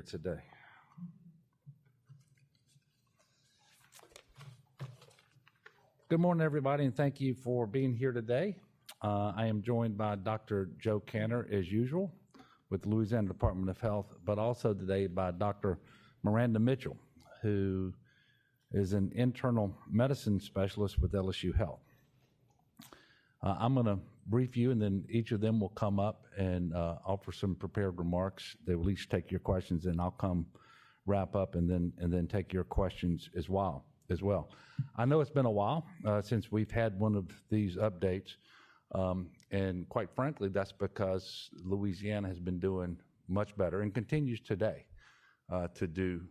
today. Good morning, everybody, and thank you for being here today. I am joined by Dr. Joe Cantor, as usual, with the Louisiana Department of Health, but also today by Dr. Miranda Mitchell, who is an internal medicine specialist with LSU Health. I'm going to brief you, and then each of them will come up and offer some prepared remarks. They will each take your questions, and I'll come wrap up and then take your questions as well. I know it's been a while since we've had one of these updates, and quite frankly, that's because Louisiana has been doing much better and continues today to do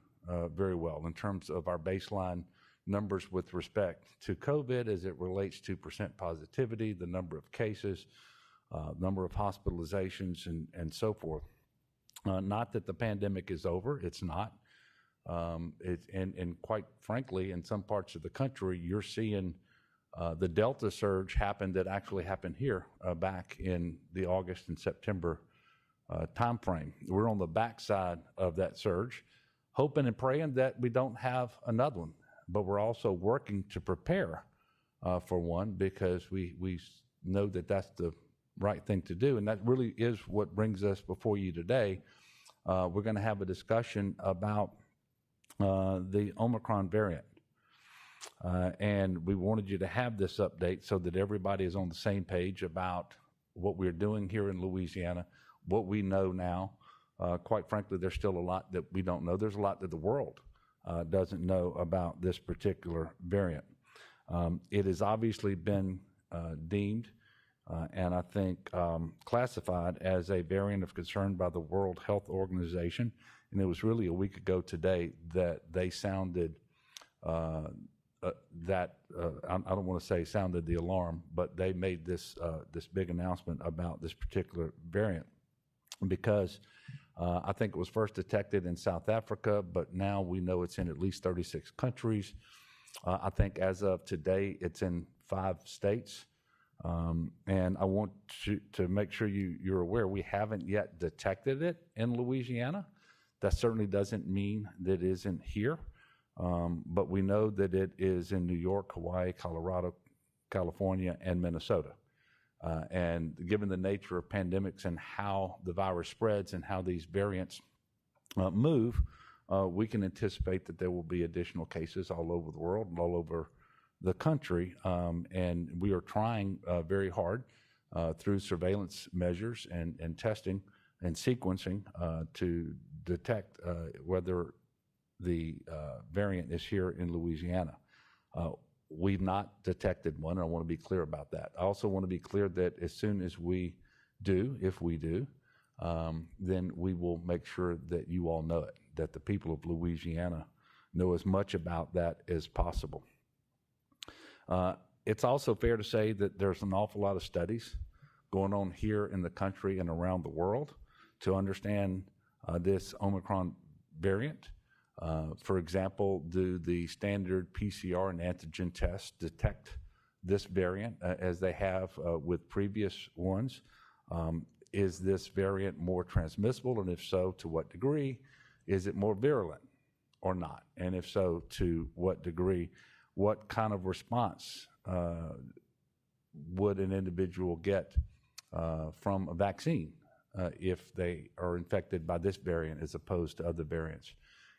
very well in terms of our baseline numbers with respect to COVID as it relates to percent positivity, the number of cases, number of hospitalizations, and so forth. Not that the pandemic is over, it's not. And quite frankly, in some parts of the country, you're seeing the Delta surge happen that actually happened here back in the August and September timeframe. We're on the backside of that surge, hoping and praying that we don't have another one. But we're also working to prepare for one because we know that that's the right thing to do. And that really is what brings us before you today. We're going to have a discussion about the Omicron variant. And we wanted you to have this update so that everybody is on the same page about what we're doing here in Louisiana, what we know now. Quite frankly, there's still a lot that we don't know. There's a lot that the world doesn't know about this particular variant. It has obviously been deemed and I think classified as a variant of concern by the World Health Organization. And it was really a week ago today that they sounded I don't want to say sounded the alarm, but they made this big announcement about this particular variant because I think it was first detected in South Africa, but now we know it's in at least 36 countries. I think as of today, it's in 5 states. And I want to make sure you're aware we haven't yet detected it in Louisiana. That certainly doesn't mean that it isn't here, but we know that it is in New York, Hawaii, Colorado, California, and Minnesota. And given the nature of pandemics and how the virus spreads and how these variants move, we can anticipate that there will be additional cases all over the world and all over the country. And we are trying very hard through surveillance measures and testing and sequencing to detect whether the variant is here in Louisiana. We've not detected one, and I want to be clear about that. I also want to be clear that as soon as we do, if we do, then we will make sure that you all know it, that the people of Louisiana know as much about that as possible. It's also fair to say that there's an awful lot of studies going on here in the country and around the world to understand this Omicron variant. For example, do the standard PCR and antigen tests detect this variant as they have with previous ones? Is this variant more transmissible? And if so, to what degree? Is it more virulent or not? And if so, to what degree? What kind of response would an individual get from a vaccine if they are infected by this variant as opposed to other variants?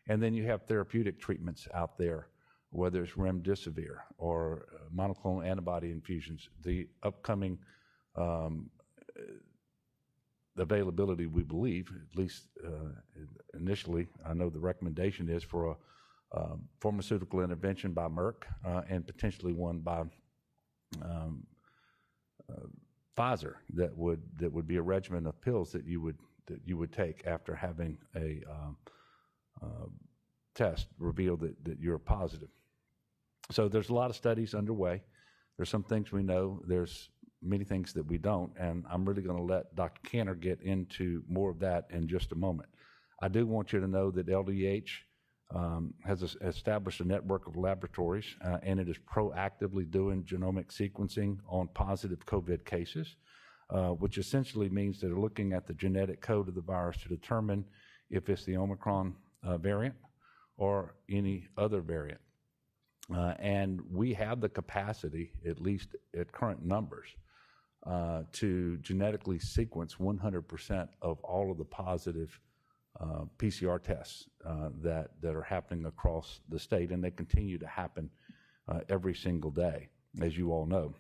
And then you have therapeutic treatments out there, whether it's remdesivir or monoclonal antibody infusions. The upcoming availability, we believe, at least initially, I know the recommendation is for a pharmaceutical intervention by Merck and potentially one by Pfizer that would be a regimen of pills that you would take after having a test reveal that you're positive. So there's a lot of studies underway. There's some things we know. There's many things that we don't, and I'm really going to let Dr. Cantor get into more of that in just a moment. I do want you to know that LDH has established a network of laboratories, and it is proactively doing genomic sequencing on positive COVID cases, which essentially means they're looking at the genetic code of the virus to determine if it's the Omicron variant or any other variant. And we have the capacity, at least at current numbers, to genetically sequence 100% of all of the positive PCR tests that are happening across the state, and they continue to happen every single day, as you all know.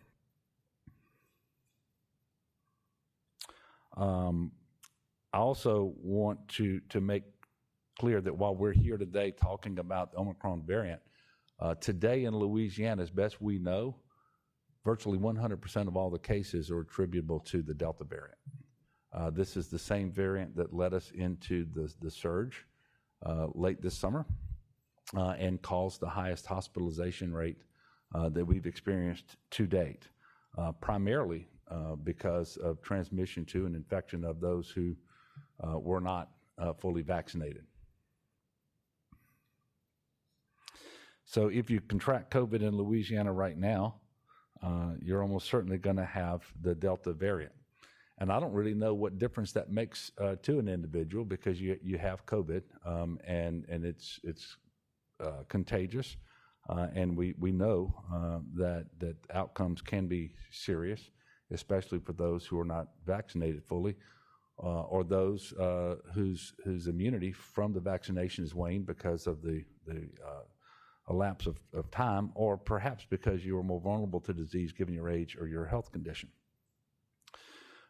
I also want to make clear that while we're here today talking about the Omicron variant, today in Louisiana, as best we know, virtually 100% of all the cases are attributable to the Delta variant. This is the same variant that led us into the surge late this summer and caused the highest hospitalization rate that we've experienced to date, primarily because of transmission to and infection of those who were not fully vaccinated. So if you contract COVID in Louisiana right now, you're almost certainly going to have the Delta variant. And I don't really know what difference that makes to an individual, because you have COVID and it's contagious, and we know that outcomes can be serious, especially for those who are not vaccinated fully, or those whose immunity from the vaccination is waned because of the lapse of time, or perhaps because you are more vulnerable to disease given your age or your health condition.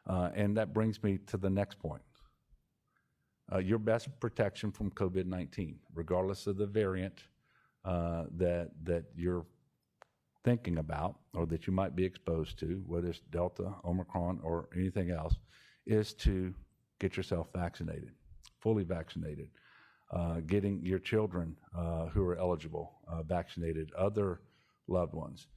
And that brings me to the next point. Your best protection from COVID-19, regardless of the variant that you're thinking about or that you might be exposed to, whether it's Delta, Omicron, or anything else, is to get yourself vaccinated, fully vaccinated. Getting your children who are eligible vaccinated, other loved ones.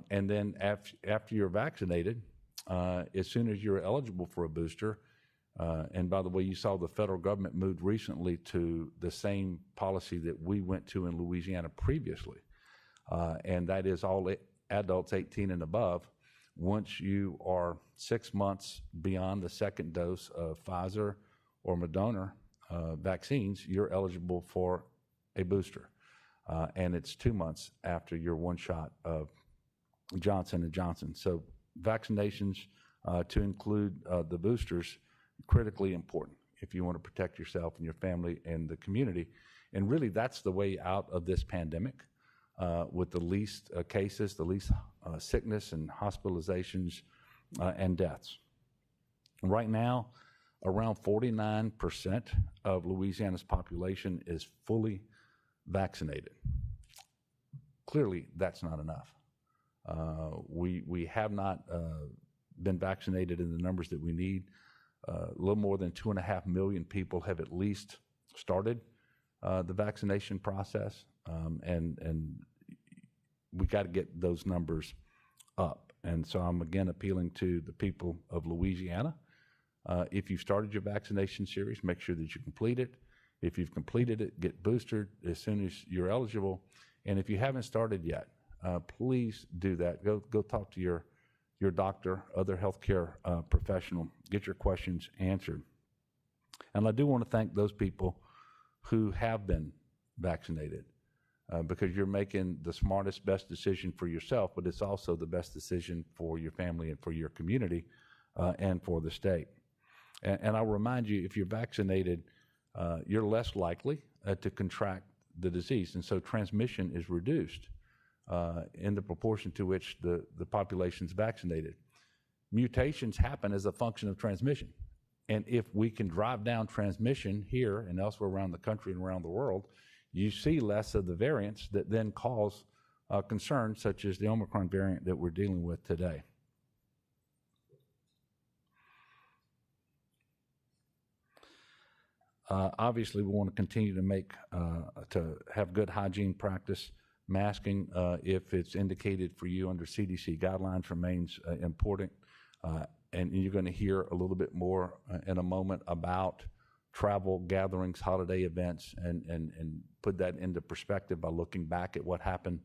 And then after you're vaccinated, as soon as you're eligible for a booster, and by the way, you saw the federal government moved recently to the same policy that we went to in Louisiana previously, and that is all adults 18 and above. Once you are 6 months beyond the second dose of Pfizer or Moderna vaccines, you're eligible for a booster, and it's 2 months after your one shot of Johnson & Johnson. So vaccinations, to include the boosters, critically important if you want to protect yourself and your family and the community. And really, that's the way out of this pandemic, with the least cases, the least sickness and hospitalizations and deaths. Right now, around 49% of Louisiana's population is fully vaccinated. Clearly, that's not enough. We have not been vaccinated in the numbers that we need. A little more than 2.5 million people have at least started the vaccination process, and we got to get those numbers up. And so I'm again appealing to the people of Louisiana. If you've started your vaccination series, make sure that you complete it. If you've completed it, get boosted as soon as you're eligible. And if you haven't started yet, please do that. Go talk to your doctor, other healthcare professional, get your questions answered. And I do want to thank those people who have been vaccinated, because you're making the smartest, best decision for yourself, but it's also the best decision for your family and for your community and for the state. And I'll remind you, if you're vaccinated, you're less likely to contract the disease, and so transmission is reduced in the proportion to which the population's vaccinated. Mutations happen as a function of transmission. And if we can drive down transmission here and elsewhere around the country and around the world, you see less of the variants that then cause concerns, such as the Omicron variant that we're dealing with today. Obviously, we want to continue to have good hygiene practice. Masking, if it's indicated for you under CDC guidelines, remains important. And you're going to hear a little bit more in a moment about travel, gatherings, holiday events, and put that into perspective by looking back at what happened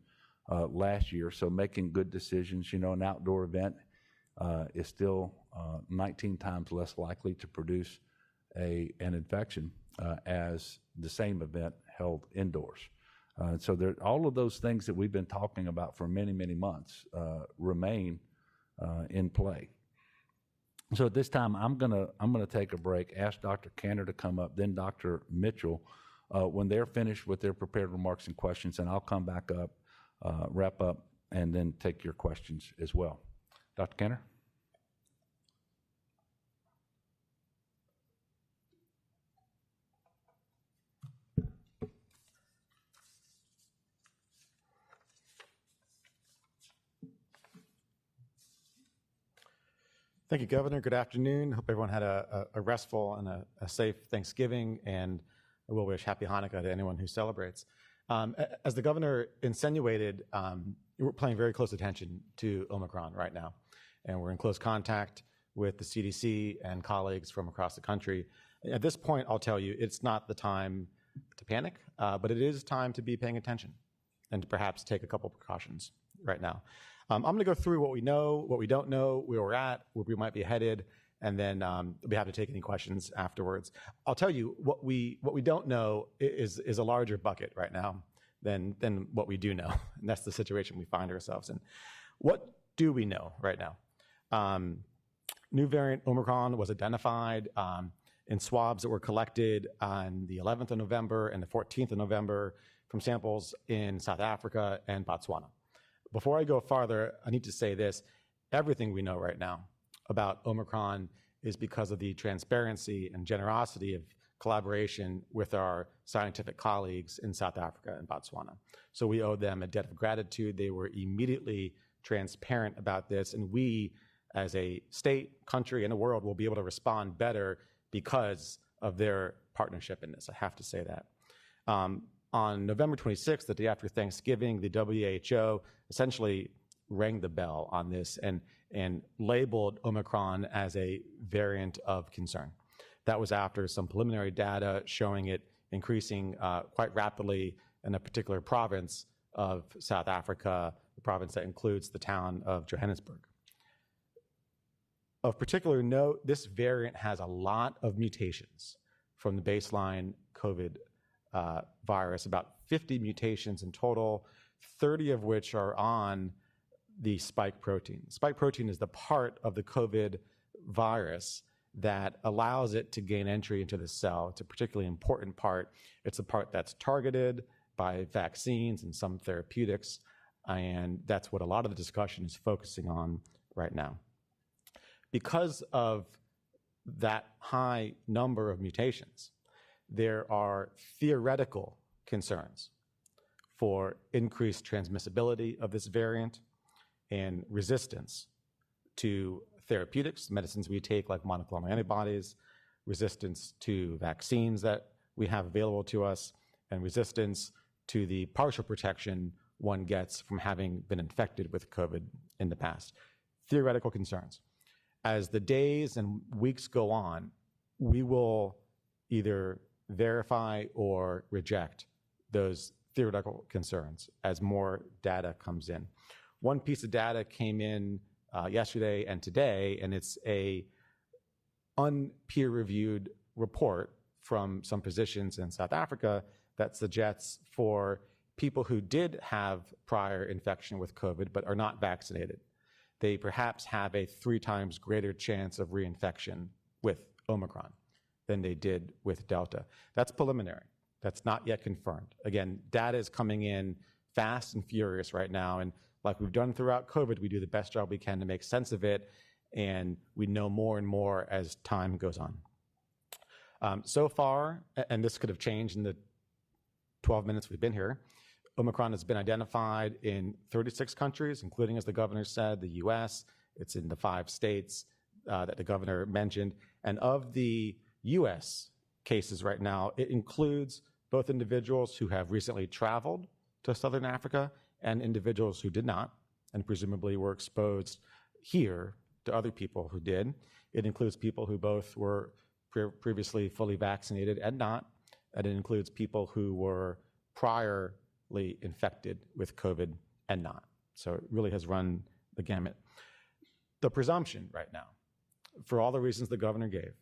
last year. So making good decisions. You know, an outdoor event is still 19 times less likely to produce an infection as the same event held indoors. So all of those things that we've been talking about for many, many months remain in play. So at this time, I'm gonna take a break, ask Dr. Cantor to come up, then Dr. Mitchell, when they're finished with their prepared remarks and questions, and I'll come back up, wrap up, and then take your questions as well. Dr. Cantor? Thank you, Governor. Good afternoon. Hope everyone had a restful and a safe Thanksgiving, and I will wish Happy Hanukkah to anyone who celebrates. As the Governor insinuated, we're paying very close attention to Omicron right now, and we're in close contact with the CDC and colleagues from across the country. At this point, I'll tell you, it's not the time to panic, but it is time to be paying attention and to perhaps take a couple precautions right now. I'm going to go through what we know, what we don't know, where we're at, where we might be headed, and then I'll be happy to take any questions afterwards. I'll tell you what we don't know is a larger bucket right now than what we do know, and that's the situation we find ourselves in. What do we know right now? New variant Omicron was identified in swabs that were collected on the 11th of November and the 14th of November from samples in South Africa and Botswana. Before I go farther, I need to say this. Everything we know right now about Omicron is because of the transparency and generosity of collaboration with our scientific colleagues in South Africa and Botswana. So we owe them a debt of gratitude. They were immediately transparent about this, and we, as a state, country, and a world, will be able to respond better because of their partnership in this. I have to say that. On November 26th, the day after Thanksgiving, the WHO essentially rang the bell on this and labeled Omicron as a variant of concern. That was after some preliminary data showing it increasing quite rapidly in a particular province of South Africa, the province that includes the town of Johannesburg. Of particular note, this variant has a lot of mutations from the baseline COVID virus, about 50 mutations in total, 30 of which are on the spike protein. Spike protein is the part of the COVID virus that allows it to gain entry into the cell. It's a particularly important part. It's the part that's targeted by vaccines and some therapeutics, and that's what a lot of the discussion is focusing on right now. Because of that high number of mutations, there are theoretical concerns for increased transmissibility of this variant and resistance to therapeutics, medicines we take like monoclonal antibodies, resistance to vaccines that we have available to us, and resistance to the partial protection one gets from having been infected with COVID in the past. Theoretical concerns. As the days and weeks go on, we will either verify or reject those theoretical concerns as more data comes in. One piece of data came in yesterday and today, and it's a unpeer-reviewed report from some physicians in South Africa that suggests for people who did have prior infection with COVID but are not vaccinated, they perhaps have a 3 times greater chance of reinfection with Omicron than they did with Delta. That's preliminary. That's not yet confirmed. Again, data is coming in fast and furious right now, and like we've done throughout COVID, we do the best job we can to make sense of it, and we know more and more as time goes on. So far, and this could have changed in the 12 minutes we've been here, Omicron has been identified in 36 countries, including, as the governor said, the US. It's in the 5 states that the governor mentioned. And of the US cases right now, it includes both individuals who have recently traveled to Southern Africa and individuals who did not, and presumably were exposed here to other people who did. It includes people who both were previously fully vaccinated and not, and it includes people who were priorly infected with COVID and not. So it really has run the gamut. The presumption right now, for all the reasons the governor gave,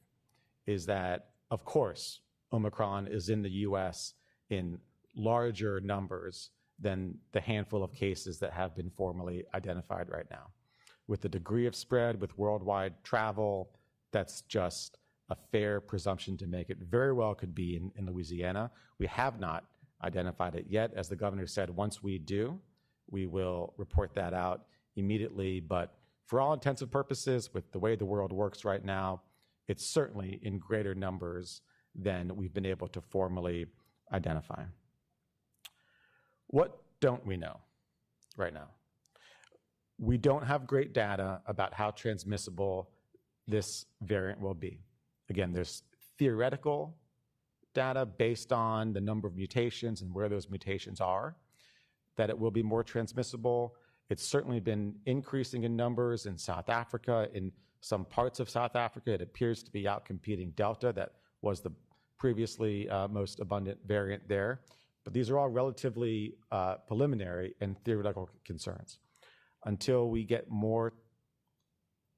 is that, of course, Omicron is in the US in larger numbers than the handful of cases that have been formally identified right now. With the degree of spread, with worldwide travel, that's just a fair presumption to make. It very well could be in Louisiana. We have not identified it yet. As the governor said, once we do, we will report that out immediately. But for all intents and purposes, with the way the world works right now, it's certainly in greater numbers than we've been able to formally identify. What don't we know right now? We don't have great data about how transmissible this variant will be. Again, there's theoretical data based on the number of mutations and where those mutations are, that it will be more transmissible. It's certainly been increasing in numbers in South Africa. In some parts of South Africa, it appears to be outcompeting Delta, that was the previously most abundant variant there. But these are all relatively preliminary and theoretical concerns. Until we get more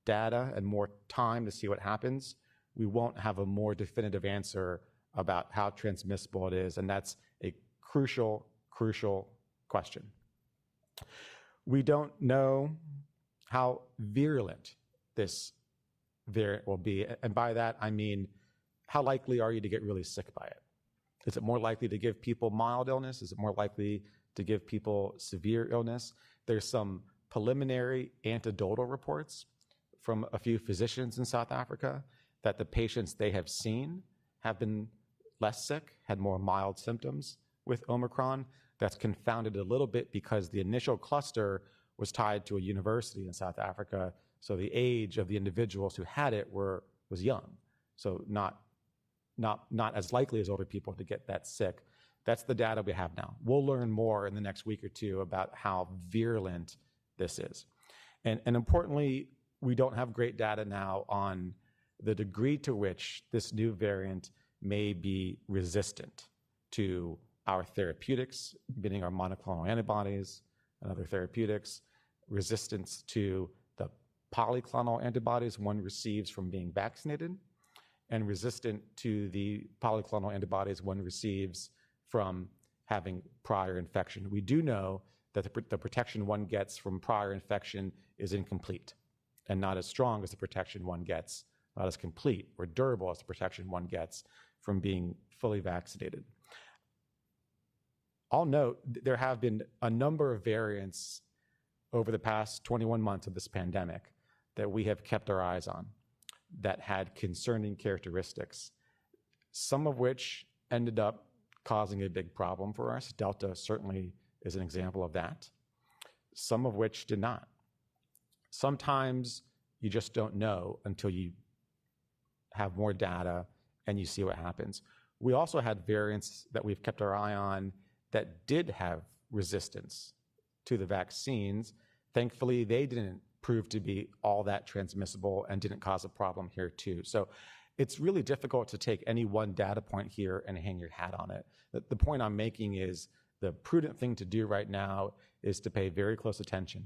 data and more time to see what happens, we won't have a more definitive answer about how transmissible it is, and that's a crucial question. We don't know how virulent this variant will be, and by that I mean, how likely are you to get really sick by it? Is it more likely to give people mild illness? Is it more likely to give people severe illness? There's some preliminary anecdotal reports from a few physicians in South Africa that the patients they have seen have been less sick, had more mild symptoms with Omicron. That's confounded a little bit because the initial cluster was tied to a university in South Africa, so the age of the individuals who had it was young, so not as likely as older people to get that sick. That's the data we have now. We'll learn more in the next week or two about how virulent this is. And importantly, we don't have great data now on the degree to which this new variant may be resistant to our therapeutics, meaning our monoclonal antibodies and other therapeutics, resistance to the polyclonal antibodies one receives from being vaccinated, and resistant to the polyclonal antibodies one receives from having prior infection. We do know that the protection one gets from prior infection is incomplete and not as strong as the protection one gets, not as complete or durable as the protection one gets from being fully vaccinated. I'll note there have been a number of variants over the past 21 months of this pandemic that we have kept our eyes on that had concerning characteristics, some of which ended up causing a big problem for us. Delta certainly is an example of that, some of which did not. Sometimes you just don't know until you have more data and you see what happens. We also had variants that we've kept our eye on that did have resistance to the vaccines. Thankfully, they didn't prove to be all that transmissible and didn't cause a problem here too. So it's really difficult to take any one data point here and hang your hat on it. The point I'm making is the prudent thing to do right now is to pay very close attention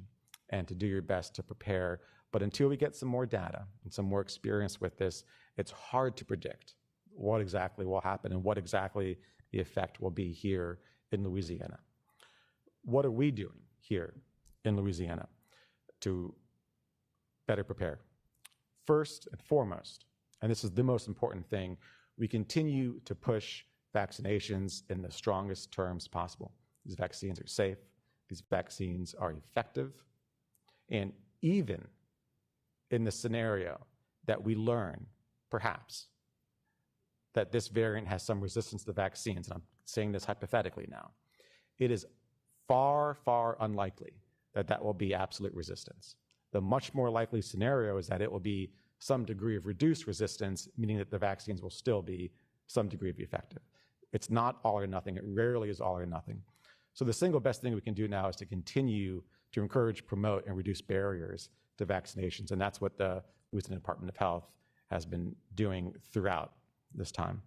and to do your best to prepare. But until we get some more data and some more experience with this, it's hard to predict what exactly will happen and what exactly the effect will be here in Louisiana. What are we doing here in Louisiana to better prepare? First and foremost, and this is the most important thing, we continue to push vaccinations in the strongest terms possible. These vaccines are safe, these vaccines are effective, and even in the scenario that we learn, perhaps, that this variant has some resistance to the vaccines, and I'm saying this hypothetically now, it is far, far unlikely that that will be absolute resistance. The much more likely scenario is that it will be some degree of reduced resistance, meaning that the vaccines will still be some degree of effective. It's not all or nothing. It rarely is all or nothing. So the single best thing we can do now is to continue to encourage, promote, and reduce barriers to vaccinations, and that's what the Louisiana Department of Health has been doing throughout this time.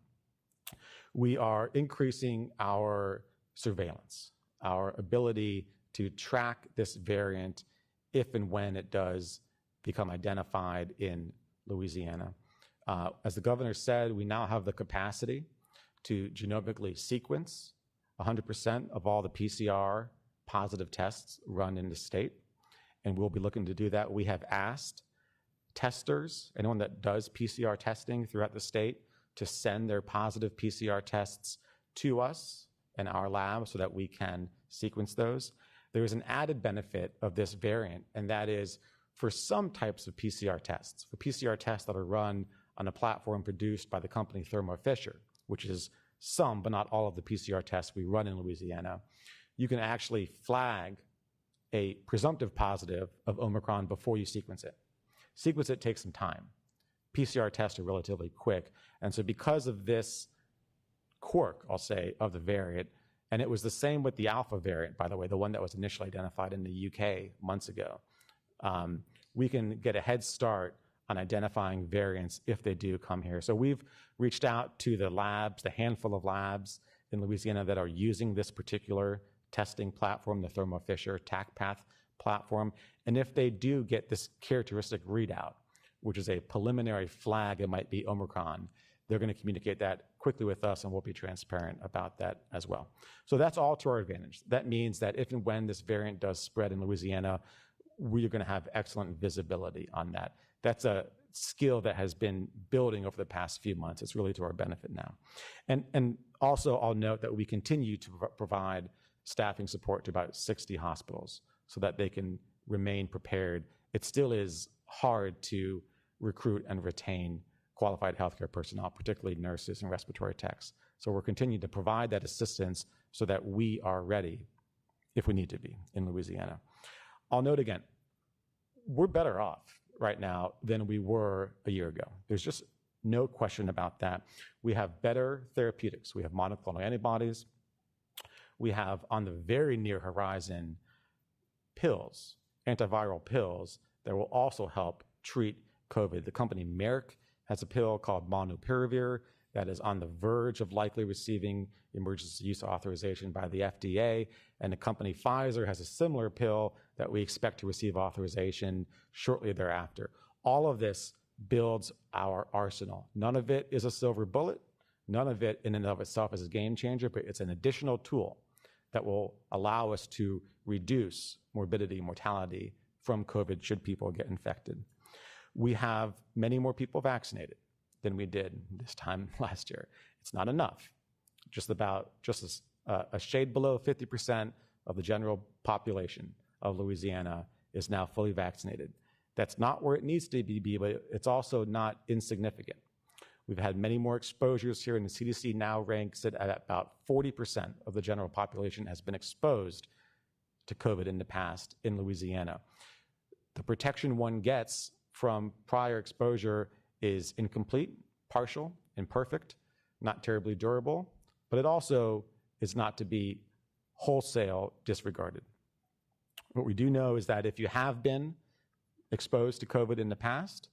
We are increasing our surveillance, our ability to track this variant if and when it does become identified in Louisiana. As the governor said, we now have the capacity to genomically sequence 100% of all the PCR positive tests run in the state, and we'll be looking to do that. We have asked testers, anyone that does PCR testing throughout the state, to send their positive PCR tests to us and our lab so that we can sequence those. There is an added benefit of this variant, and that is for some types of PCR tests, for PCR tests that are run on a platform produced by the company Thermo Fisher, which is some, but not all of the PCR tests we run in Louisiana, you can actually flag a presumptive positive of Omicron before you sequence it. Sequence it takes some time. PCR tests are relatively quick. And so because of this quirk, I'll say, of the variant, and it was the same with the Alpha variant, by the way, the one that was initially identified in the UK months ago, we can get a head start on identifying variants if they do come here. So we've reached out to the labs, the handful of labs in Louisiana that are using this particular testing platform, the Thermo Fisher TACPath platform. And if they do get this characteristic readout, which is a preliminary flag, it might be Omicron, they're going to communicate that quickly with us, and we'll be transparent about that as well. So that's all to our advantage. That means that if and when this variant does spread in Louisiana, we're going to have excellent visibility on that. That's a skill that has been building over the past few months. It's really to our benefit now. And also, I'll note that we continue to provide staffing support to about 60 hospitals so that they can remain prepared. It still is hard to recruit and retain qualified healthcare personnel, particularly nurses and respiratory techs. So we're continuing to provide that assistance so that we are ready if we need to be in Louisiana. I'll note again, we're better off right now than we were a year ago. There's just no question about that. We have better therapeutics. We have monoclonal antibodies. We have, on the very near horizon, pills, antiviral pills that will also help treat COVID. The company Merck has a pill called Molnupiravir that is on the verge of likely receiving emergency use authorization by the FDA, and the company Pfizer has a similar pill that we expect to receive authorization shortly thereafter. All of this builds our arsenal. None of it is a silver bullet. None of it in and of itself is a game changer, but it's an additional tool that will allow us to reduce morbidity and mortality from COVID should people get infected. We have many more people vaccinated than we did this time last year. It's not enough. Just a shade below 50% of the general population of Louisiana is now fully vaccinated. That's not where it needs to be, but it's also not insignificant. We've had many more exposures here, and the CDC now ranks it at about 40% of the general population has been exposed to COVID in the past in Louisiana. The protection one gets from prior exposure is incomplete, partial, imperfect, not terribly durable, but it also is not to be wholesale disregarded. What we do know is that if you have been exposed to COVID in the past,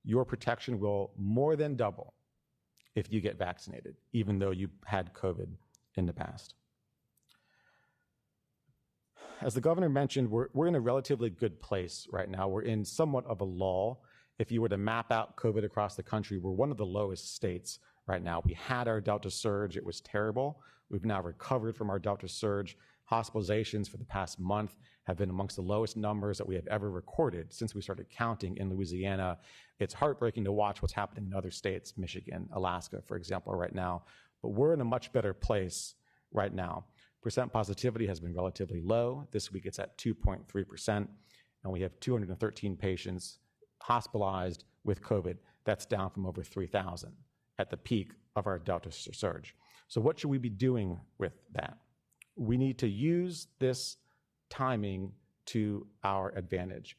your protection will more than double if you get vaccinated, even though you had COVID in the past. As the governor mentioned, we're in a relatively good place right now. We're in somewhat of a lull. If you were to map out COVID across the country, we're one of the lowest states right now. We had our Delta surge. It was terrible. We've now recovered from our Delta surge. Hospitalizations for the past month have been amongst the lowest numbers that we have ever recorded since we started counting in Louisiana. It's heartbreaking to watch what's happening in other states, Michigan, Alaska, for example, right now. But we're in a much better place right now. Percent positivity has been relatively low. This week it's at 2.3%, and we have 213 patients hospitalized with COVID. That's down from over 3,000 at the peak of our Delta surge. So what should we be doing with that? We need to use this timing to our advantage.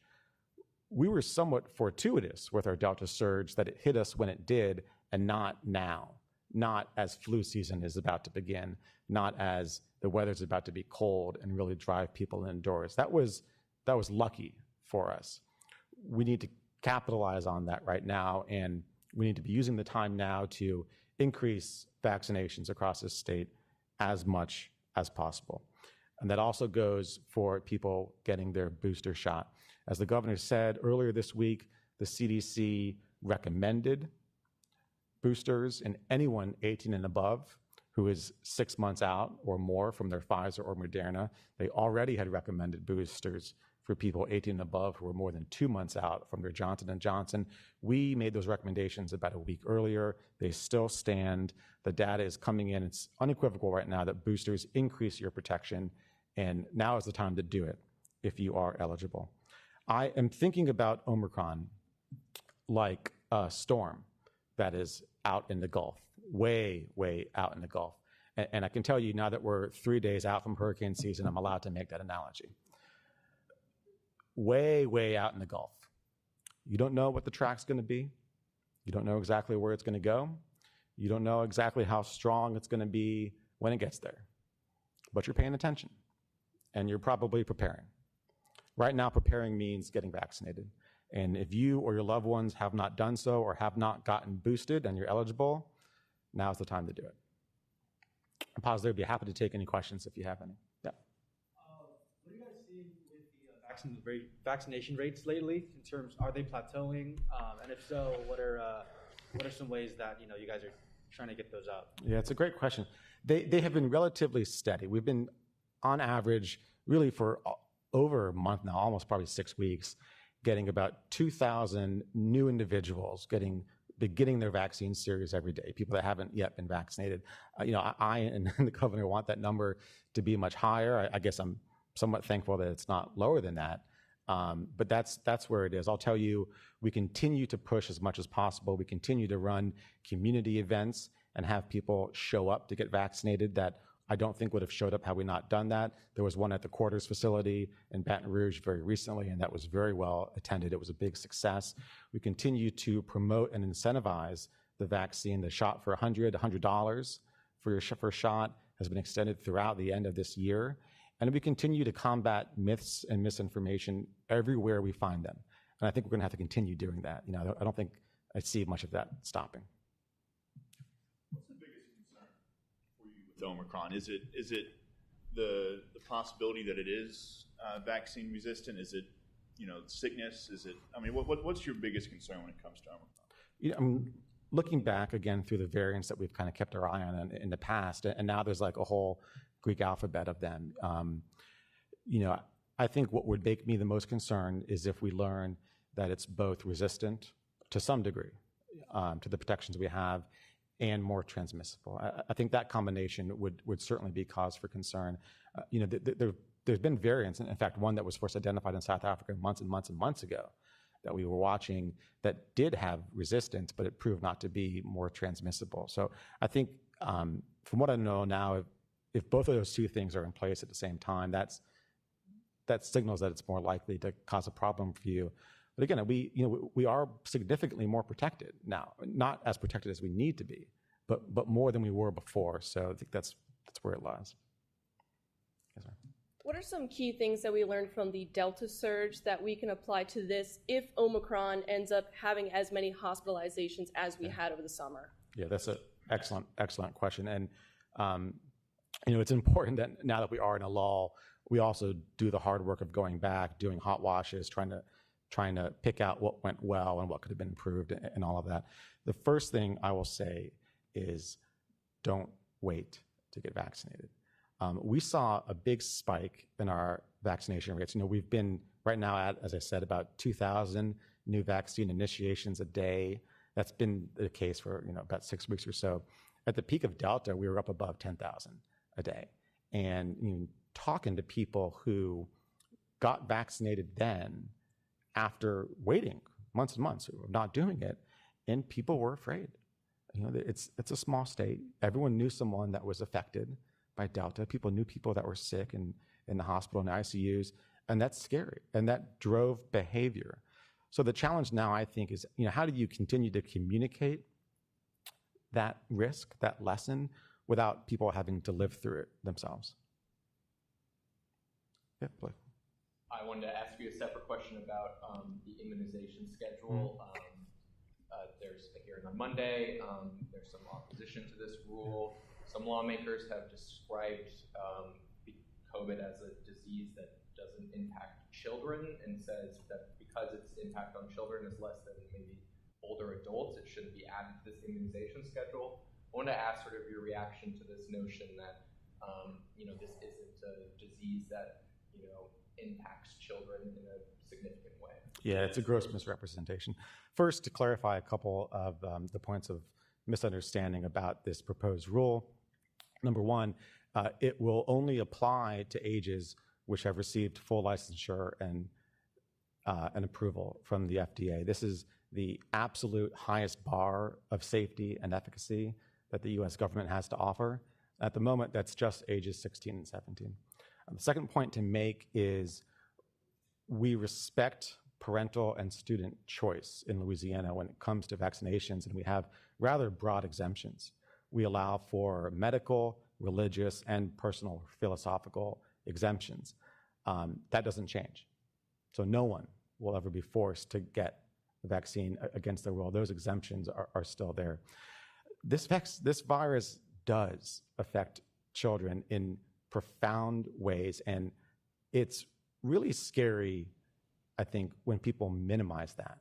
We were somewhat fortuitous with our Delta surge that it hit us when it did and not now, not as flu season is about to begin, not as the weather's about to be cold and really drive people indoors. That was lucky for us. We need to capitalize on that right now, and we need to be using the time now to increase vaccinations across the state as much as possible. And that also goes for people getting their booster shot. As the governor said earlier this week, the CDC recommended boosters in anyone 18 and above who is 6 months out or more from their Pfizer or Moderna. They already had recommended boosters for people 18 and above who were more than 2 months out from their Johnson & Johnson. We made those recommendations about a week earlier. They still stand. The data is coming in. It's unequivocal right now that boosters increase your protection, and now is the time to do it if you are eligible. I am thinking about Omicron like a storm that is out in the Gulf, way, way out in the Gulf. And I can tell you now that we're 3 days out from hurricane season, I'm allowed to make that analogy. Way, way out in the Gulf. You don't know what the track's going to be. You don't know exactly where it's going to go. You don't know exactly how strong it's going to be when it gets there. But you're paying attention, and you're probably preparing. Right now, preparing means getting vaccinated. And if you or your loved ones have not done so or have not gotten boosted and you're eligible, now's the time to do it. I'll pause there. I'd be happy to take any questions if you have any. Yeah. What are you guys seeing with the vaccination rates lately? In terms, are they plateauing? And if so, what are some ways that you guys are trying to get those up? Yeah, it's a great question. They have been relatively steady. We've been on average, really for over a month now, almost probably 6 weeks, getting about 2,000 new individuals beginning their vaccine series every day, people that haven't yet been vaccinated. I and the governor want that number to be much higher. I guess I'm somewhat thankful that it's not lower than that. But that's where it is. I'll tell you, we continue to push as much as possible. We continue to run community events and have people show up to get vaccinated that I don't think would have showed up had we not done that. There was one at the Quarters facility in Baton Rouge very recently, and that was very well attended. It was a big success. We continue to promote and incentivize the vaccine. The shot for $100 for your first shot has been extended throughout the end of this year. And we continue to combat myths and misinformation everywhere we find them. And I think we're going to have to continue doing that. I don't think I see much of that stopping. What's the biggest concern for you with Omicron? Is it the possibility that it is vaccine resistant? Is it sickness? Is it? I mean, what's your biggest concern when it comes to Omicron? I'm looking back again through the variants that we've kind of kept our eye on in the past, and now there's like a whole Greek alphabet of them. I think what would make me the most concerned is if we learn that it's both resistant to some degree to the protections we have and more transmissible. I think that combination would certainly be cause for concern. There's been variants, and in fact, one that was first identified in South Africa months and months and months ago that we were watching that did have resistance, but it proved not to be more transmissible. So I think from what I know now, if both of those two things are in place at the same time, that signals that it's more likely to cause a problem for you. But again, we are significantly more protected now, not as protected as we need to be, but more than we were before. So I think that's where it lies. Yes, sir. What are some key things that we learned from the Delta surge that we can apply to this if Omicron ends up having as many hospitalizations as we had over the summer? Yeah, that's an excellent question. And it's important that now that we are in a lull, we also do the hard work of going back, doing hot washes, trying to pick out what went well and what could have been improved and all of that. The first thing I will say is don't wait to get vaccinated. We saw a big spike in our vaccination rates. We've been right now at, as I said, about 2,000 new vaccine initiations a day. That's been the case for about 6 weeks or so. At the peak of Delta, we were up above 10,000 a day. And talking to people who got vaccinated then after waiting months and months of not doing it, and people were afraid. It's a small state. Everyone knew someone that was affected by Delta. People knew people that were sick and in the hospital and ICUs, and that's scary. And that drove behavior. So the challenge now, I think, is how do you continue to communicate that risk, that lesson, without people having to live through it themselves? Yeah, Blake. I wanted to ask you a separate question about the immunization schedule. There's a hearing on Monday. There's some opposition to this rule. Some lawmakers have described COVID as a disease that doesn't impact children and says that because its impact on children is less than maybe older adults. It shouldn't be added to this immunization schedule. I wanted to ask sort of your reaction to this notion that, this isn't a disease that, impacts children in a significant way. Yeah, it's a gross misrepresentation. First, to clarify a couple of the points of misunderstanding about this proposed rule. Number one, it will only apply to ages which have received full licensure and approval from the FDA. This is the absolute highest bar of safety and efficacy that the U.S. government has to offer. At the moment, that's just ages 16 and 17. The second point to make is we respect parental and student choice in Louisiana when it comes to vaccinations, and we have rather broad exemptions. We allow for medical, religious, and personal philosophical exemptions. That doesn't change. So no one will ever be forced to get the vaccine against their will. Those exemptions are still there. This virus does affect children in profound ways, and it's really scary, I think, when people minimize that.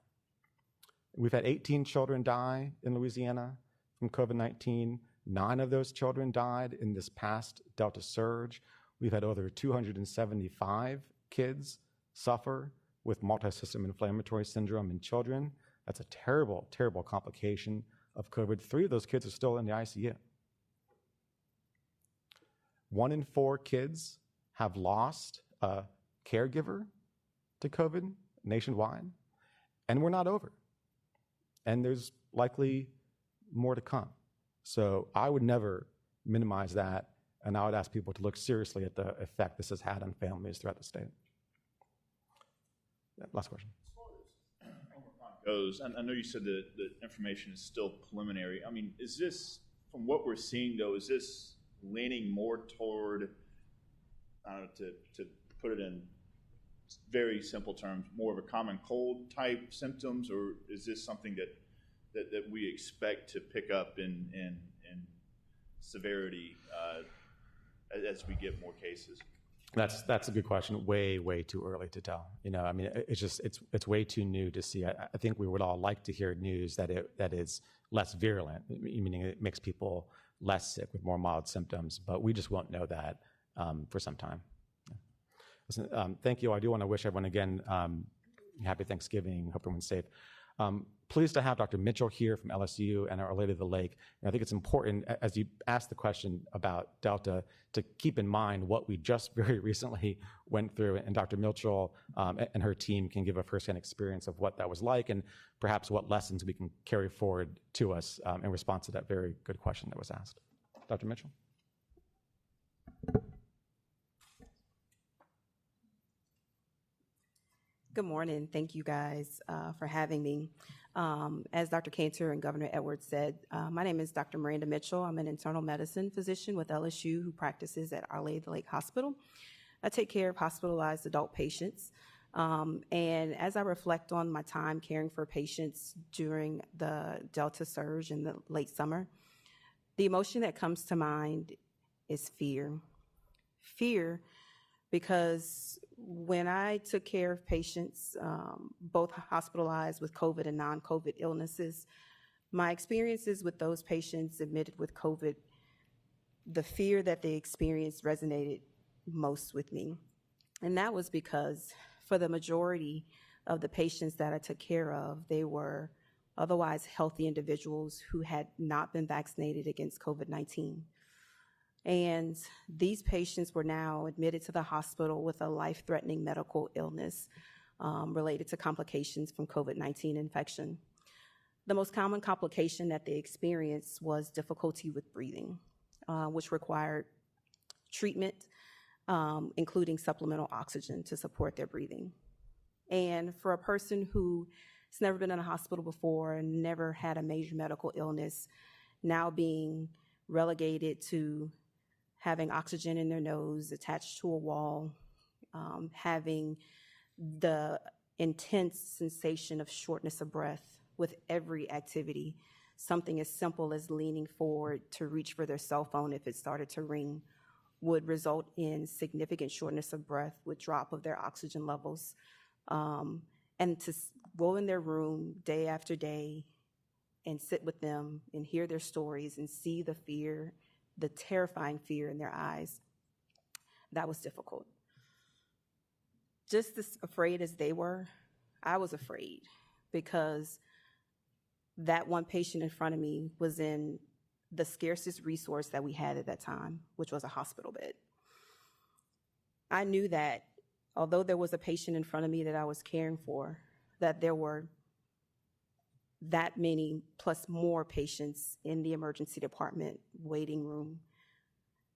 We've had 18 children die in Louisiana from COVID-19. 9 of those children died in this past Delta surge. We've had over 275 kids suffer with multisystem inflammatory syndrome in children. That's a terrible, terrible complication of COVID. 3 of those kids are still in the ICU. 1 in 4 kids have lost a caregiver to COVID nationwide, and we're not over. And there's likely more to come. So I would never minimize that, and I would ask people to look seriously at the effect this has had on families throughout the state. Yeah, last question. As far as Omicron goes, I know you said that the information is still preliminary. I mean, is this, from what we're seeing though, is this leaning more toward, to put it in very simple terms, more of a common cold type symptoms, or is this something that we expect to pick up in severity as we get more cases? That's a good question. Way too early to tell. I mean, it's way too new to see. I think we would all like to hear news that is less virulent, meaning it makes people less sick with more mild symptoms, but we just won't know that for some time. Yeah. Listen, thank you. I do want to wish everyone again happy Thanksgiving. Hope everyone's safe. Pleased to have Dr. Mitchell here from LSU and Our Lady of the Lake. And I think it's important, as you asked the question about Delta, to keep in mind what we just very recently went through. And Dr. Mitchell and her team can give a firsthand experience of what that was like and perhaps what lessons we can carry forward to us in response to that very good question that was asked. Dr. Mitchell? Good morning. Thank you guys for having me. As Dr. Cantor and Governor Edwards said, my name is Dr. Miranda Mitchell. I'm an internal medicine physician with LSU who practices at Our Lady of the Lake Hospital. I take care of hospitalized adult patients. And as I reflect on my time caring for patients during the Delta surge in the late summer, the emotion that comes to mind is fear. Fear because when I took care of patients, both hospitalized with COVID and non-COVID illnesses, my experiences with those patients admitted with COVID, the fear that they experienced resonated most with me. And that was because for the majority of the patients that I took care of, they were otherwise healthy individuals who had not been vaccinated against COVID-19. And these patients were now admitted to the hospital with a life-threatening medical illness related to complications from COVID-19 infection. The most common complication that they experienced was difficulty with breathing, which required treatment, including supplemental oxygen to support their breathing. And for a person who has never been in a hospital before and never had a major medical illness, now being relegated to having oxygen in their nose attached to a wall, having the intense sensation of shortness of breath with every activity, something as simple as leaning forward to reach for their cell phone if it started to ring would result in significant shortness of breath with drop of their oxygen levels. And to go in their room day after day and sit with them and hear their stories and see the fear, the terrifying fear in their eyes, that was difficult. Just as afraid as they were, I was afraid, because that one patient in front of me was in the scarcest resource that we had at that time, which was a hospital bed. I knew that although there was a patient in front of me that I was caring for, that there were that many plus more patients in the emergency department waiting room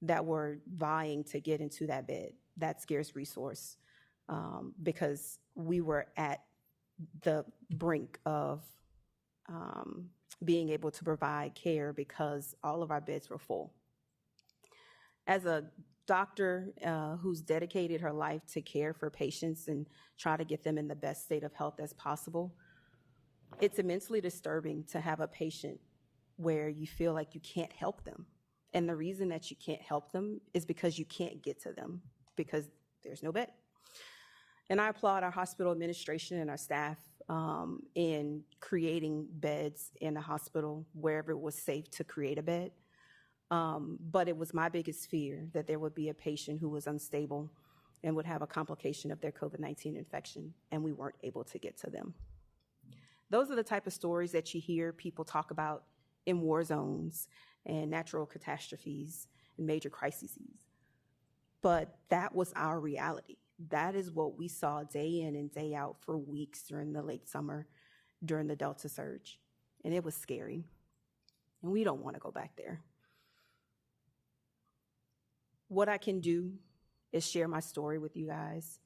that were vying to get into that bed, that scarce resource, because we were at the brink of being able to provide care because all of our beds were full. As a doctor who's dedicated her life to care for patients and try to get them in the best state of health as possible, it's immensely disturbing to have a patient where you feel like you can't help them. And the reason that you can't help them is because you can't get to them because there's no bed. And I applaud our hospital administration and our staff in creating beds in a hospital wherever it was safe to create a bed. But it was my biggest fear that there would be a patient who was unstable and would have a complication of their COVID-19 infection, and we weren't able to get to them. Those are the type of stories that you hear people talk about in war zones and natural catastrophes and major crises. But that was our reality. That is what we saw day in and day out for weeks during the late summer, during the Delta surge. And it was scary. And we don't want to go back there. What I can do is share my story with you guys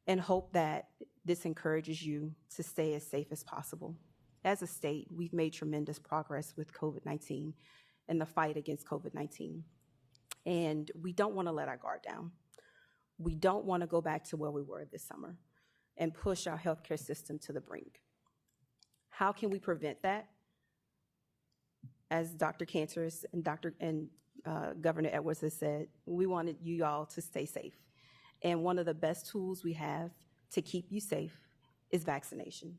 and hope that this encourages you to stay as safe as possible. As a state, we've made tremendous progress with COVID-19 and the fight against COVID-19. And we don't want to let our guard down. We don't want to go back to where we were this summer and push our healthcare system to the brink. How can we prevent that? As Dr. Cantor and Governor Edwards has said, we wanted you all to stay safe. And one of the best tools we have to keep you safe is vaccination.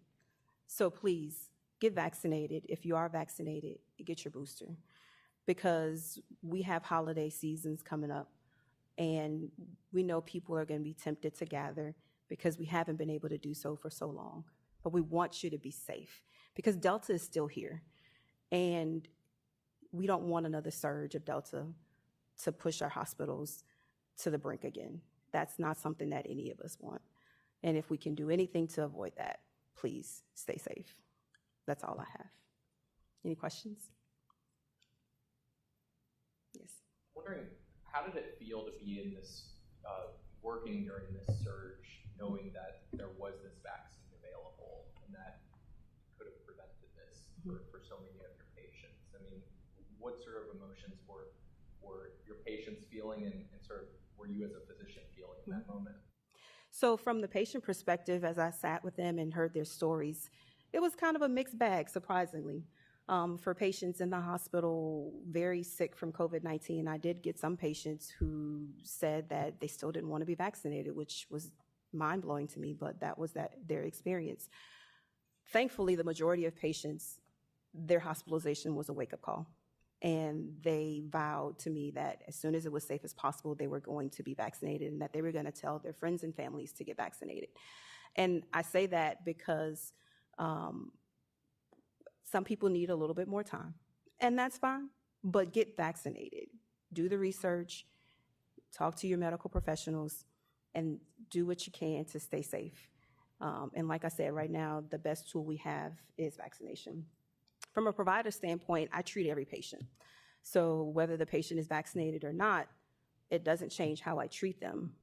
So please get vaccinated. If you are vaccinated, get your booster, because we have holiday seasons coming up and we know people are going to be tempted to gather because we haven't been able to do so for so long. But we want you to be safe because Delta is still here. And we don't want another surge of Delta to push our hospitals to the brink again. That's not something that any of us want. And if we can do anything to avoid that, please stay safe. That's all I have. Any questions? Yes. Wondering, how did it feel to be in this, working during this surge, knowing that there was this vaccine available and that could have prevented this for so many of your patients? I mean, what sort of emotions were your patients feeling and sort of were you as a physician feeling in that moment? So from the patient perspective, as I sat with them and heard their stories, it was kind of a mixed bag, surprisingly. For patients in the hospital very sick from COVID-19, I did get some patients who said that they still didn't want to be vaccinated, which was mind-blowing to me, but that was their experience. Thankfully, the majority of patients, their hospitalization was a wake-up call. And they vowed to me that as soon as it was safe as possible, they were going to be vaccinated and that they were going to tell their friends and families to get vaccinated. And I say that because some people need a little bit more time, and that's fine, but get vaccinated. Do the research, talk to your medical professionals, and do what you can to stay safe. And like I said, right now, the best tool we have is vaccination. From a provider standpoint, I treat every patient. So whether the patient is vaccinated or not, it doesn't change how I treat them.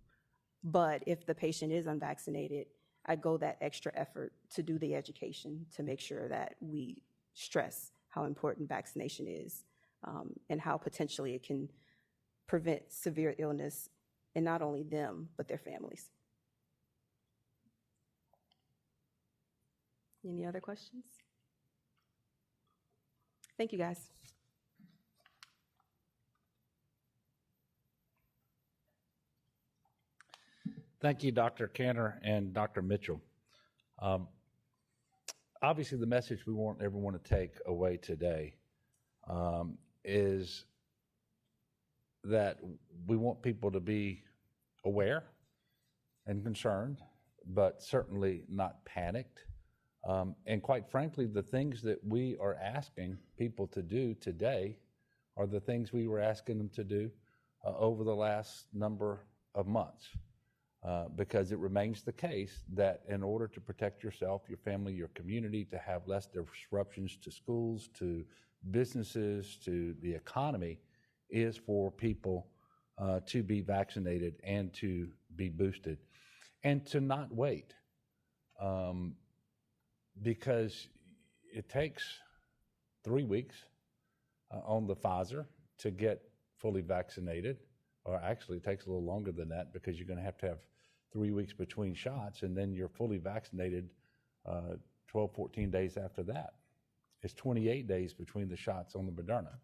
But if the patient is unvaccinated, I go that extra effort to do the education to make sure that we stress how important vaccination is and how potentially it can prevent severe illness in not only them, but their families. Any other questions? Thank you, guys. Thank you, Dr. Cantor and Dr. Mitchell. obviously the message we want everyone to take away today is that we want people to be aware and concerned, but certainly not panicked. And quite frankly, the things that we are asking people to do today are the things we were asking them to do over the last number of months. Because it remains the case that in order to protect yourself, your family, your community, to have less disruptions to schools, to businesses, to the economy, is for people to be vaccinated and to be boosted and to not wait. Because it takes 3 weeks on the Pfizer to get fully vaccinated, or actually it takes a little longer than that because you're going to have 3 weeks between shots, and then you're fully vaccinated 12, 14 days after that. It's 28 days between the shots on the Moderna.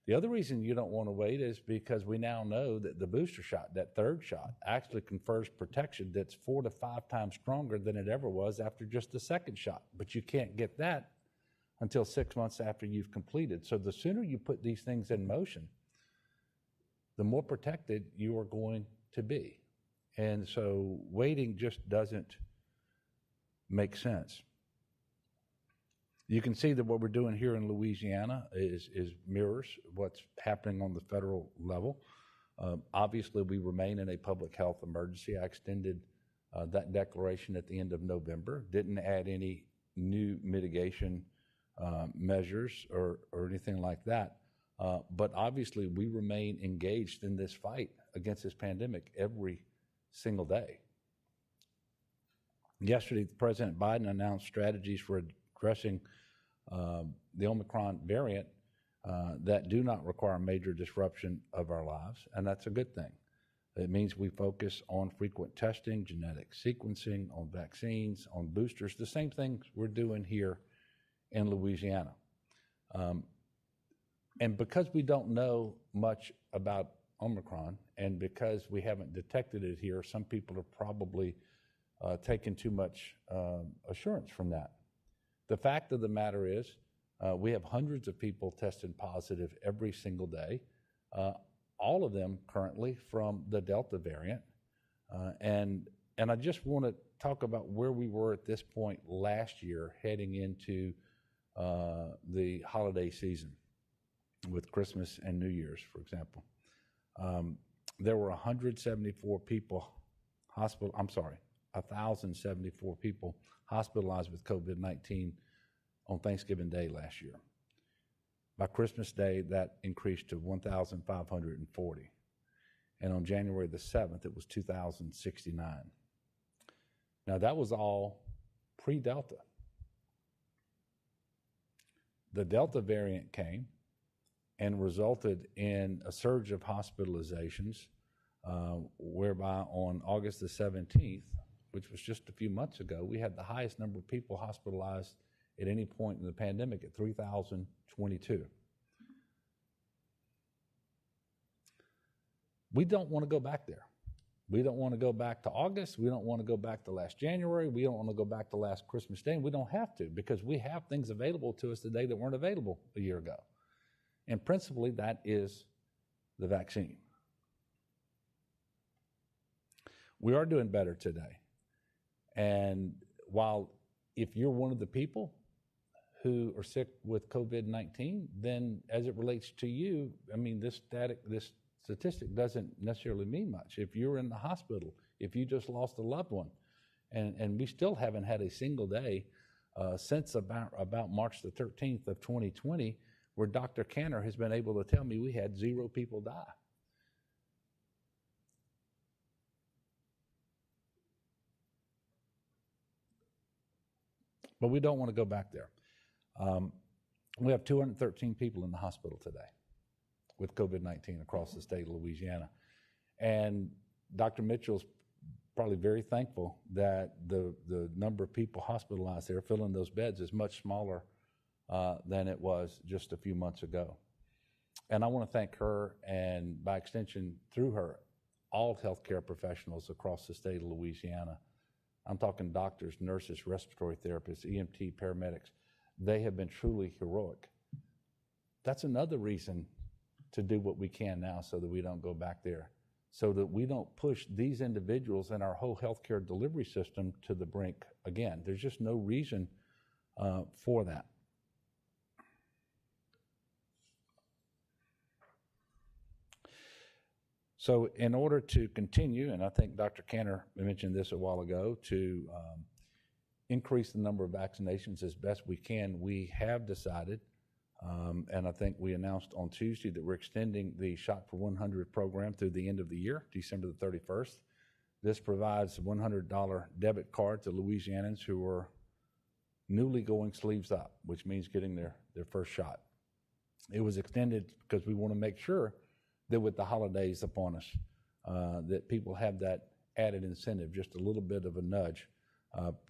The other reason you don't want to wait is because we now know that the booster shot, that third shot, actually confers protection that's 4 to 5 times stronger than it ever was after just the second shot. But you can't get that until 6 months after you've completed. So the sooner you put these things in motion, the more protected you are going to be. And so waiting just doesn't make sense. You can see that what we're doing here in Louisiana is mirrors what's happening on the federal level. Obviously, we remain in a public health emergency. I extended that declaration at the end of November, didn't add any new mitigation measures or anything like that. But obviously, we remain engaged in this fight against this pandemic every single day. Yesterday, President Biden announced strategies for addressing the Omicron variant that do not require major disruption of our lives, and that's a good thing. It means we focus on frequent testing, genetic sequencing, on vaccines, on boosters, the same things we're doing here in Louisiana. And because we don't know much about Omicron, and because we haven't detected it here, some people are probably taking too much assurance from that. The fact of the matter is, we have hundreds of people tested positive every single day, all of them currently from the Delta variant. And I just want to talk about where we were at this point last year heading into the holiday season with Christmas and New Year's, for example. There were 174 people 1,074 people hospitalized with COVID-19 on Thanksgiving Day last year. By Christmas Day, that increased to 1,540. And on January the 7th, it was 2,069. Now, that was all pre-Delta. The Delta variant came and resulted in a surge of hospitalizations, whereby on August the 17th, which was just a few months ago, we had the highest number of people hospitalized at any point in the pandemic at 3,022. We don't want to go back there. We don't want to go back to August. We don't want to go back to last January. We don't want to go back to last Christmas Day. And we don't have to, because we have things available to us today that weren't available a year ago. And principally, that is the vaccine. We are doing better today. And while if you're one of the people who are sick with COVID-19, then as it relates to you, I mean, this statistic doesn't necessarily mean much. If you're in the hospital, if you just lost a loved one, and we still haven't had a single day since about March the 13th of 2020 where Dr. Cantor has been able to tell me we had 0 people die. But we don't want to go back there. We have 213 people in the hospital today with COVID-19 across the state of Louisiana. And Dr. Mitchell's probably very thankful that the number of people hospitalized there, filling those beds, is much smaller than it was just a few months ago. And I want to thank her, and by extension, through her, all healthcare professionals across the state of Louisiana I'm talking doctors, nurses, respiratory therapists, EMT, paramedics. They have been truly heroic. That's another reason to do what we can now so that we don't go back there, so that we don't push these individuals and our whole healthcare delivery system to the brink again. There's just no reason for that. So in order to continue, and I think Dr. Cantor mentioned this a while ago, to increase the number of vaccinations as best we can, we have decided, and I think we announced on Tuesday, that we're extending the Shot for 100 program through the end of the year, December the 31st. This provides a $100 debit card to Louisianans who are newly going sleeves up, which means getting their first shot. It was extended because we want to make sure that with the holidays upon us, that people have that added incentive, just a little bit of a nudge.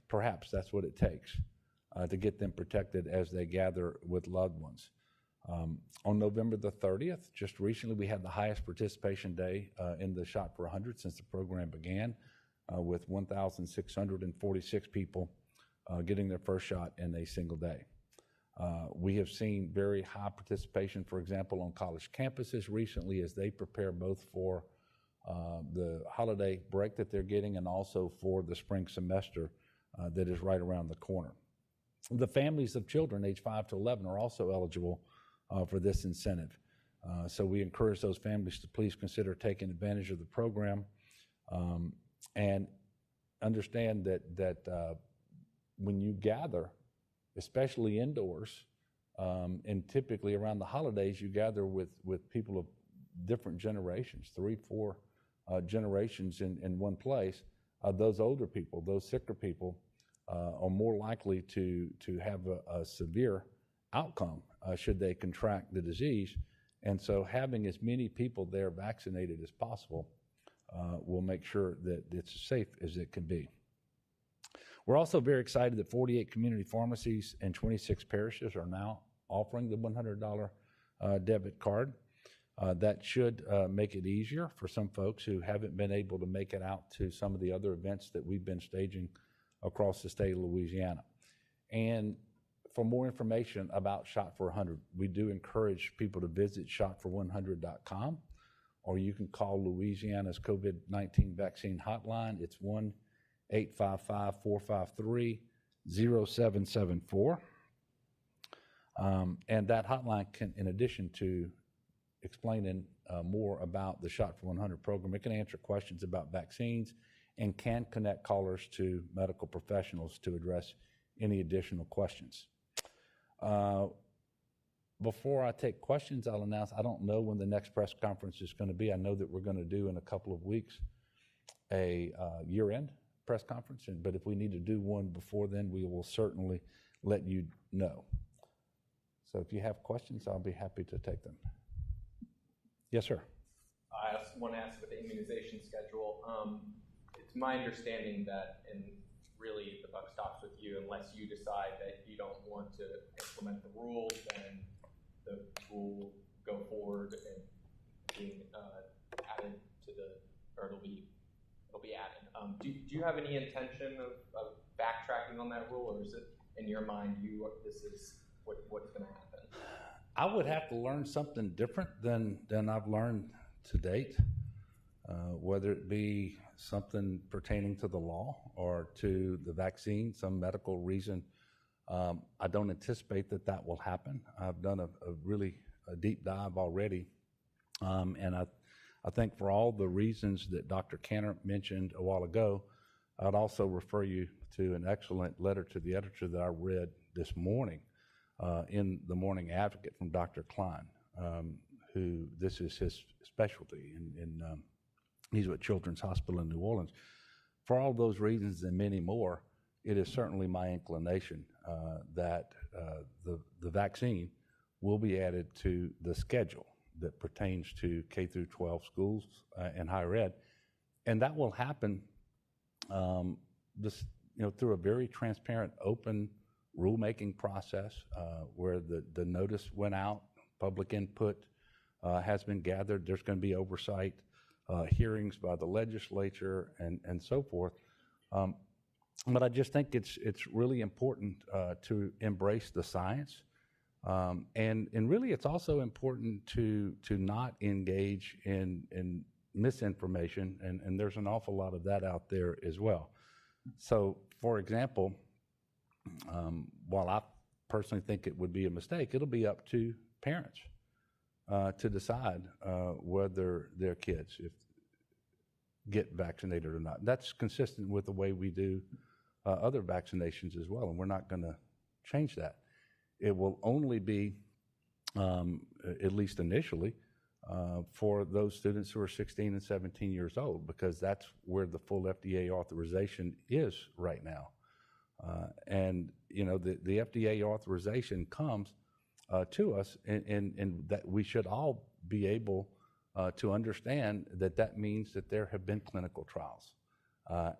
Perhaps that's what it takes to get them protected as they gather with loved ones. On November the 30th, just recently, we had the highest participation day in the Shot for 100 since the program began, with 1,646 people getting their first shot in a single day. We have seen very high participation, for example, on college campuses recently as they prepare both for the holiday break that they're getting and also for the spring semester that is right around the corner. The families of children age 5 to 11 are also eligible for this incentive. So we encourage those families to please consider taking advantage of the program and understand that when you gather, especially indoors, and typically around the holidays, you gather with people of different generations, 3, 4 generations in one place. Those older people, those sicker people, are more likely to have a severe outcome should they contract the disease. And so having as many people there vaccinated as possible will make sure that it's as safe as it can be. We're also very excited that 48 community pharmacies and 26 parishes are now offering the $100 debit card. That should make it easier for some folks who haven't been able to make it out to some of the other events that we've been staging across the state of Louisiana. And for more information about Shot for 100, we do encourage people to visit shotfor100.com, or you can call Louisiana's COVID-19 vaccine hotline. It's 1-855-453-0774. And that hotline can, in addition to explaining more about the Shot for 100 program, it can answer questions about vaccines and can connect callers to medical professionals to address any additional questions. Before I take questions, I'll announce, I don't know when the next press conference is going to be. I know that we're going to do in a couple of weeks a year-end press conference, but if we need to do one before then, we will certainly let you know. So if you have questions, I'll be happy to take them. Yes, sir. I also want to ask about the immunization schedule. It's my understanding that, and really the buck stops with you, unless you decide that you don't want to implement the rule, then the rule will go forward and being added to the, or it'll be added. Do you have any intention of backtracking on that rule, or is it in your mind this is what's going to happen? I would have to learn something different than I've learned to date, whether it be something pertaining to the law or to the vaccine, some medical reason. I don't anticipate that will happen. I've done a really deep dive already, and I think for all the reasons that Dr. Cantor mentioned a while ago, I'd also refer you to an excellent letter to the editor that I read this morning in the Morning Advocate from Dr. Klein, who this is his specialty, and he's at Children's Hospital in New Orleans. For all those reasons and many more, it is certainly my inclination that the vaccine will be added to the schedule that pertains to K through 12 schools and higher ed, and that will happen through a very transparent, open rulemaking process where the notice went out, public input has been gathered. There's going to be oversight, hearings by the legislature, and so forth. But I just think it's really important to embrace the science, and really it's also important to not engage in misinformation, and there's an awful lot of that out there as well. So, for example, while I personally think it would be a mistake, it'll be up to parents to decide whether their kids get vaccinated or not. That's consistent with the way we do other vaccinations as well, and we're not going to change that. It will only be, at least initially, for those students who are 16 and 17 years old, because that's where the full FDA authorization is right now. And, you know, the FDA authorization comes to us, and that we should all be able to understand that that means that there have been clinical trials,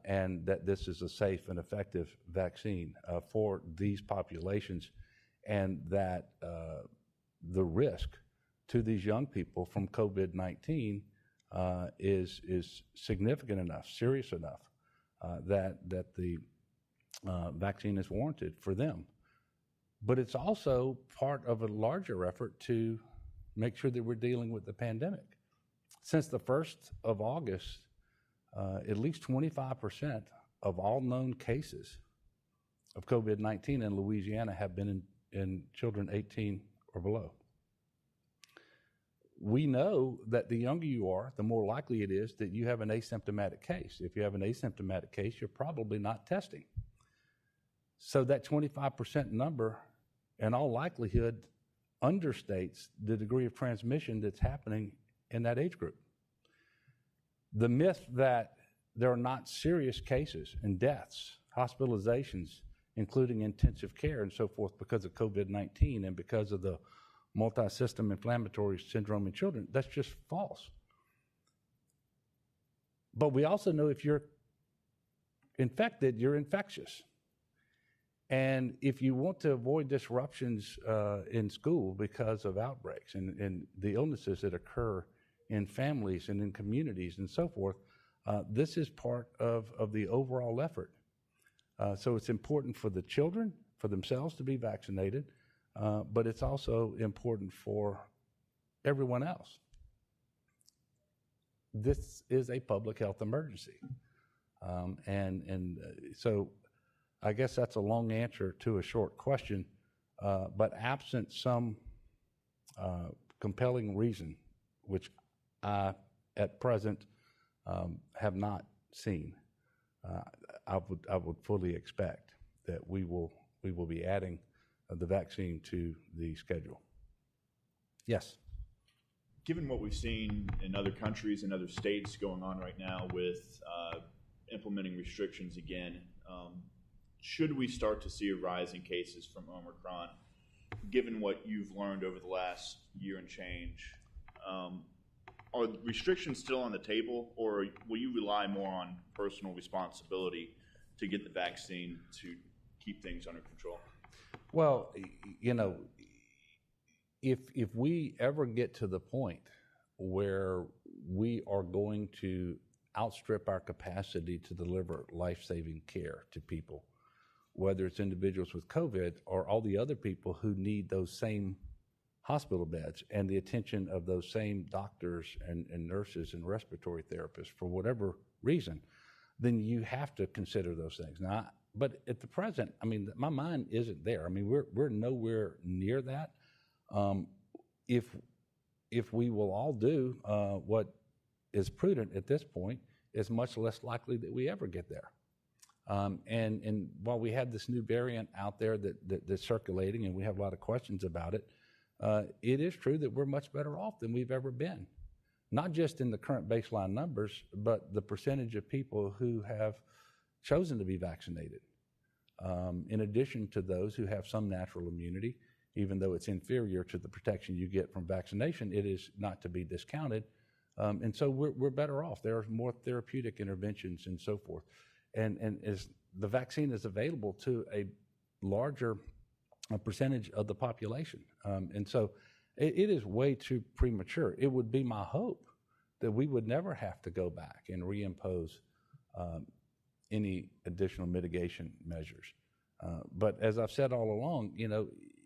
and that this is a safe and effective vaccine for these populations, and that the risk to these young people from COVID-19 is significant enough, serious enough, that the vaccine is warranted for them. But it's also part of a larger effort to make sure that we're dealing with the pandemic. Since the 1st of August, at least 25% of all known cases of COVID-19 in Louisiana have been in children 18 or below. We know that the younger you are, the more likely it is that you have an asymptomatic case. If you have an asymptomatic case, you're probably not testing. So that 25% number, in all likelihood, understates the degree of transmission that's happening in that age group. The myth that there are not serious cases and deaths, hospitalizations, including intensive care and so forth because of COVID-19 and because of the multi-system inflammatory syndrome in children, that's just false. But we also know if you're infected, you're infectious. And if you want to avoid disruptions in school because of outbreaks and the illnesses that occur in families and in communities and so forth, this is part of the overall effort. So it's important for the children, for themselves to be vaccinated, but it's also important for everyone else. This is a public health emergency. So I guess that's a long answer to a short question, but absent some compelling reason, which I, at present, have not seen, I would fully expect that we will be adding the vaccine to the schedule. Yes. Given what we've seen in other countries and other states going on right now with implementing restrictions again, should we start to see a rise in cases from Omicron, given what you've learned over the last year and change, are restrictions still on the table, or will you rely more on personal responsibility to get the vaccine to keep things under control? Well, you know, if we ever get to the point where we are going to outstrip our capacity to deliver life-saving care to people, whether it's individuals with COVID or all the other people who need those same hospital beds and the attention of those same doctors and nurses and respiratory therapists for whatever reason, then you have to consider those things. Now, but at the present, I mean, my mind isn't there. I mean, we're nowhere near that. If we will all do what is prudent at this point, it's much less likely that we ever get there. And while we have this new variant out there that's circulating and we have a lot of questions about it, it is true that we're much better off than we've ever been. Not just in the current baseline numbers, but the percentage of people who have chosen to be vaccinated. In addition to those who have some natural immunity, even though it's inferior to the protection you get from vaccination, it is not to be discounted. And so we're better off. There are more therapeutic interventions and so forth. And as the vaccine is available to a larger percentage of the population. And so it is way too premature. It would be my hope that we would never have to go back and reimpose any additional mitigation measures. But as I've said all along,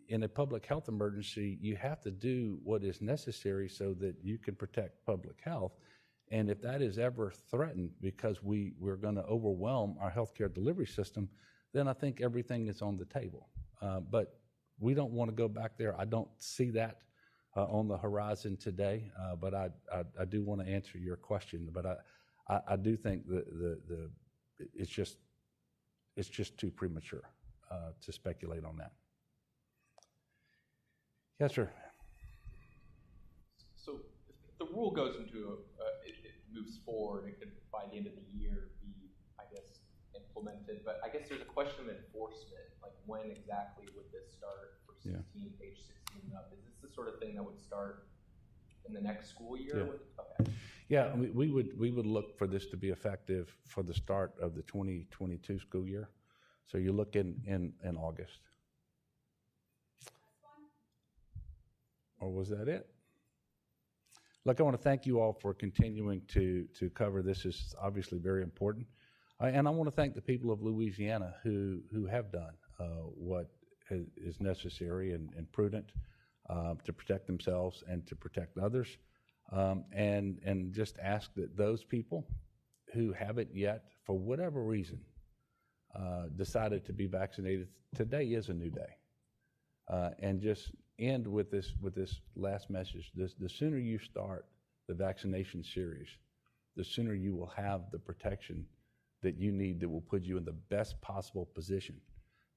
in a public health emergency, you have to do what is necessary so that you can protect public health. And if that is ever threatened because we're going to overwhelm our healthcare delivery system, then I think everything is on the table. But we don't want to go back there. I don't see that on the horizon today. But I do want to answer your question. But I do think that it's just too premature to speculate on that. Yes, sir. So if the rule goes into it moves forward, it could by the end of the year be, I guess, implemented. But I guess there's a question of enforcement. Like when exactly would this start for 16, age 16 and up? Is this the sort of thing that would start in the next school year? Yeah. Okay. Yeah, we would look for this to be effective for the start of the 2022 school year. So you look in August. Or was that it? Look, I want to thank you all for continuing to cover this. This is obviously very important. And I want to thank the people of Louisiana who have done what is necessary and prudent to protect themselves and to protect others. And just ask that those people who haven't yet, for whatever reason, decided to be vaccinated, today is a new day. And just end with this last message. The sooner you start the vaccination series, the sooner you will have the protection that you need that will put you in the best possible position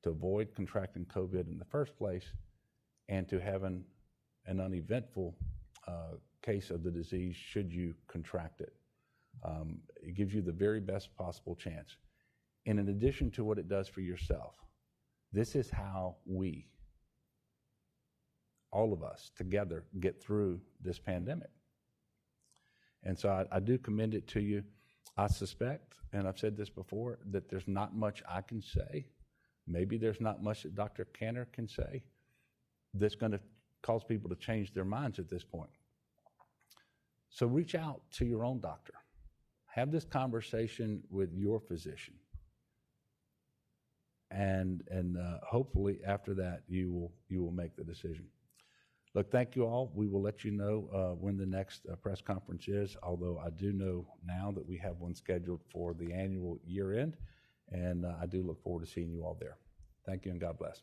to avoid contracting COVID in the first place and to have an uneventful case of the disease should you contract it. It gives you the very best possible chance. And in addition to what it does for yourself, this is how we, all of us together, get through this pandemic. And so I do commend it to you. I suspect, and I've said this before, that there's not much I can say. Maybe there's not much that Dr. Cantor can say that's going to cause people to change their minds at this point. So reach out to your own doctor. Have this conversation with your physician. And hopefully after that, you will make the decision. Look, thank you all. We will let you know when the next press conference is, although I do know now that we have one scheduled for the annual year end, and I do look forward to seeing you all there. Thank you, and God bless.